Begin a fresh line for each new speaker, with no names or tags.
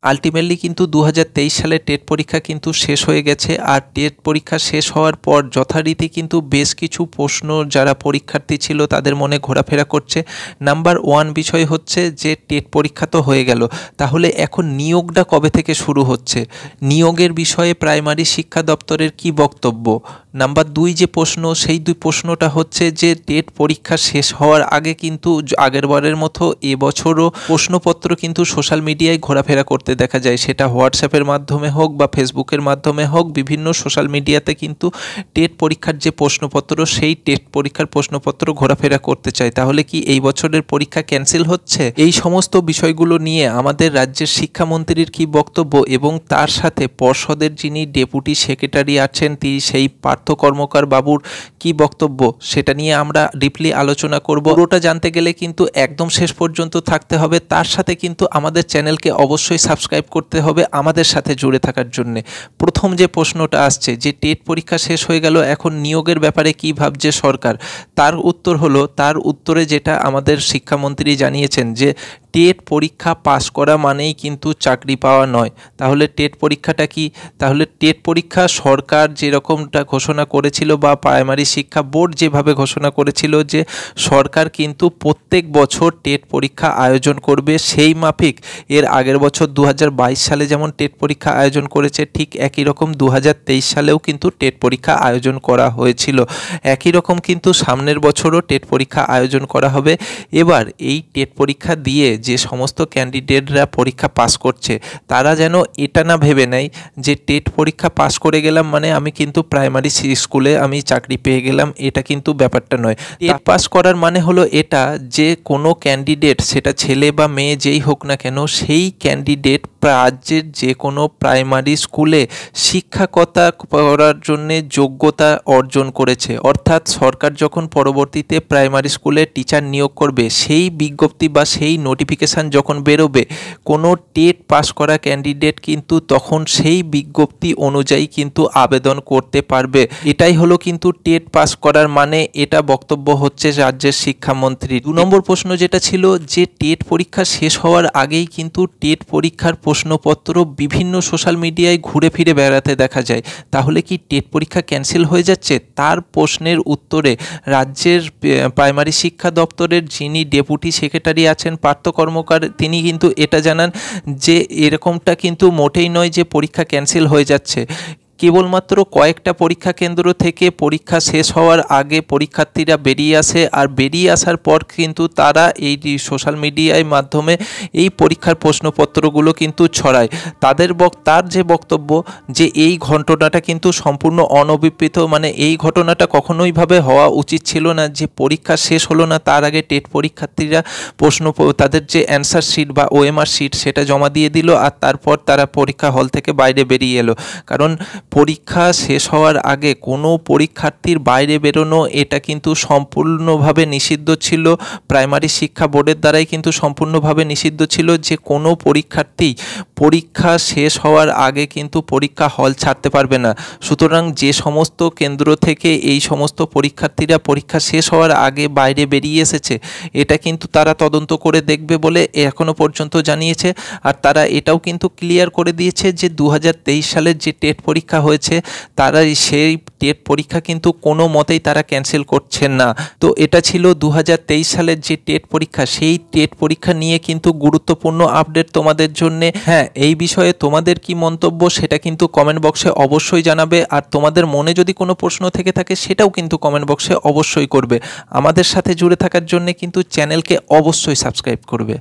Ultimately কিন্তু 2023 সালে TET পরীক্ষা কিন্তু শেষ হয়ে গেছে। আর টেট পরীক্ষা শেষ হওয়ার পর যথারীতি কিন্তু বেশ কিছু প্রশ্ন যারা পরীক্ষার্থী ছিল তাদের মনে ঘোরাফেরা করছে। নাম্বার 1 বিষয় হচ্ছে যে টেট পরীক্ষা তো হয়ে গেল, তাহলে এখন নিয়োগটা কবে থেকে শুরু হচ্ছে, নিয়োগের বিষয়ে প্রাইমারি শিক্ষা দপ্তরের কি বক্তব্য। নাম্বার 2 যে প্রশ্ন, সেই 2 প্রশ্নটা হচ্ছে যে টেট পরীক্ষা শেষ হওয়ার আগে কিন্তু আগেরবারের মতো এবছরও প্রশ্নপত্র কিন্তু সোশ্যাল মিডিয়ায় ঘোরাফেরা করতে দেখা যায়, সেটা হোয়াটসঅ্যাপের মাধ্যমে হোক বা ফেসবুকের মাধ্যমে হোক, বিভিন্ন সোশ্যাল মিডিয়াতে কিন্তু টেট পরীক্ষার যে প্রশ্নপত্র সেই টেট পরীক্ষার প্রশ্নপত্র ঘোরাফেরা করতে চায়। তাহলে কি এই বছরের পরীক্ষা ক্যান্সেল হচ্ছে? এই সমস্ত বিষয়গুলো নিয়ে আমাদের রাজ্যের শিক্ষামন্ত্রীর কি বক্তব্য এবং তার সাথে পর্ষদের যিনি ডেপুটি সেক্রেটারি আছেন সেই পার্থ কর্মকার বাবুর কি বক্তব্য, সেটা নিয়ে আমরা ডিপলি আলোচনা করব। পুরোটা জানতে গেলে কিন্তু একদম শেষ পর্যন্ত থাকতে হবে, তার সাথে কিন্তু আমাদের চ্যানেলকে অবশ্যই সাবস্ক্রাইব করতে হবে আমাদের সাথে জুড়ে থাকার জন্য। প্রথম যে প্রশ্নটা আসছে যে টেট পরীক্ষা শেষ হয়ে গেল, এখন নিয়োগের ব্যাপারে কি ভাবছে সরকার, তার উত্তর হলো, তার উত্তরে যেটা আমাদের শিক্ষামন্ত্রী জানিয়েছেন যে টেট পরীক্ষা পাশ করা মানেই কিন্তু চাকরি পাওয়া নয়। তাহলে টেট পরীক্ষাটা কি? তাহলে টেট পরীক্ষা সরকার যেরকমটা ঘোষণা করেছিল বা প্রাইমারি শিক্ষা বোর্ড যেভাবে ঘোষণা করেছিল যে সরকার কিন্তু প্রত্যেক বছর টেট পরীক্ষা আয়োজন করবে, সেই মাফিক এর আগের বছর 2022 সালে যেমন টেট পরীক্ষা আয়োজন করেছে, ঠিক একই রকম 2023 সালেও কিন্তু টেট পরীক্ষা আয়োজন করা হয়েছিল। একই রকম কিন্তু সামনের বছরও টেট পরীক্ষা আয়োজন করা হবে। এবার এই টেট পরীক্ষা দিয়ে যে সমস্ত ক্যান্ডিডেটরা পরীক্ষা পাস করছে তারা যেন এটা না ভেবে নেয় যে টেট পরীক্ষা পাস করে গেলাম মানে আমি কিন্তু প্রাইমারি স্কুলে আমি চাকরি পেয়ে গেলাম, এটা কিন্তু ব্যাপারটা নয়। টেট পাস করার মানে হলো এটা যে কোনো ক্যান্ডিডেট, সেটা ছেলে বা মেয়ে যেই হোক না কেন, সেই ক্যান্ডিডেট রাজ্যের যে কোনো প্রাইমারি স্কুলে শিক্ষকতা করার জন্যে যোগ্যতা অর্জন করেছে। অর্থাৎ সরকার যখন পরবর্তীতে প্রাইমারি স্কুলে টিচার নিয়োগ করবে, সেই বিজ্ঞপ্তি বা সেই নোটিফিকেশান যখন বেরোবে, কোনো টেট পাস করা ক্যান্ডিডেট কিন্তু তখন সেই বিজ্ঞপ্তি অনুযায়ী কিন্তু আবেদন করতে পারবে। এটাই হলো কিন্তু টেট পাস করার মানে, এটা বক্তব্য হচ্ছে রাজ্যের শিক্ষামন্ত্রী। 2 নম্বর প্রশ্ন যেটা ছিল যে টেট পরীক্ষা শেষ হওয়ার আগেই কিন্তু টেট পরীক্ষার প্রশ্নপত্র বিভিন্ন সোশ্যাল মিডিয়ায় ঘুরে ফিরে বেড়াতে দেখা যায়, তাহলে কি টেট পরীক্ষা ক্যান্সেল হয়ে যাচ্ছে? তার প্রশ্নের উত্তরে রাজ্যের প্রাইমারি শিক্ষা দপ্তরের যিনি ডেপুটি সেক্রেটারি আছেন পার্থ কর্মকার, তিনি কিন্তু এটা জানান যে এরকমটা কিন্তু মোটেই নয় যে পরীক্ষা ক্যান্সেল হয়ে যাচ্ছে। কেবলমাত্র কয়েকটা পরীক্ষা কেন্দ্র থেকে পরীক্ষা শেষ হওয়ার আগে পরীক্ষার্থীরা বেরিয়ে আসে, আর বেরিয়ে আসার পর কিন্তু তারা এই সোশ্যাল মিডিয়ার মাধ্যমে এই পরীক্ষার প্রশ্নপত্রগুলো কিন্তু ছড়ায়। তার যে বক্তব্য যে এই ঘটনাটা কিন্তু সম্পূর্ণ অনভিপ্রেত, মানে এই ঘটনাটা কখনোইভাবে হওয়া উচিত ছিল না যে পরীক্ষা শেষ হলো না তার আগে টেট পরীক্ষার্থীরা তাদের যে অ্যান্সার শিট বা ওএমআর শিট সেটা জমা দিয়ে দিল, আর তারপর তারা পরীক্ষা হল থেকে বাইরে বেরিয়ে এলো। কারণ পরীক্ষা শেষ হওয়ার আগে কোনো পরীক্ষার্থীর বাইরে বেরোনো এটা কিন্তু সম্পূর্ণভাবে নিষিদ্ধ ছিল, প্রাইমারি শিক্ষা বোর্ডের দ্বারাই কিন্তু সম্পূর্ণভাবে নিষিদ্ধ ছিল যে কোনো পরীক্ষার্থী পরীক্ষা শেষ হওয়ার আগে কিন্তু পরীক্ষা হল ছাড়তে পারবে না। সুতরাং যে সমস্ত কেন্দ্র থেকে এই সমস্ত পরীক্ষার্থীরা পরীক্ষা শেষ হওয়ার আগে বাইরে বেরিয়ে এসেছে, এটা কিন্তু তারা তদন্ত করে দেখবে বলে এখনো পর্যন্ত জানিয়েছে। আর তারা এটাও কিন্তু ক্লিয়ার করে দিয়েছে যে 2023 সালের যে টেট পরীক্ষা হয়েছে তারা সেই টেট পরীক্ষা কিন্তু কোনো মতেই তারা ক্যান্সেল করছেন না। তো এটা ছিল 2023 সালের যে টেট পরীক্ষা, সেই টেট পরীক্ষা নিয়ে কিন্তু গুরুত্বপূর্ণ আপডেট তোমাদের জন্যে। হ্যাঁ, এই বিষয়ে তোমাদের কি মন্তব্য সেটা কিন্তু কমেন্ট বক্সে অবশ্যই জানাবে, আর তোমাদের মনে যদি কোনো প্রশ্ন থেকে থাকে সেটাও কিন্তু কমেন্ট বক্সে অবশ্যই করবে। আমাদের সাথে জুড়ে থাকার জন্য কিন্তু চ্যানেলকে অবশ্যই সাবস্ক্রাইব করবে।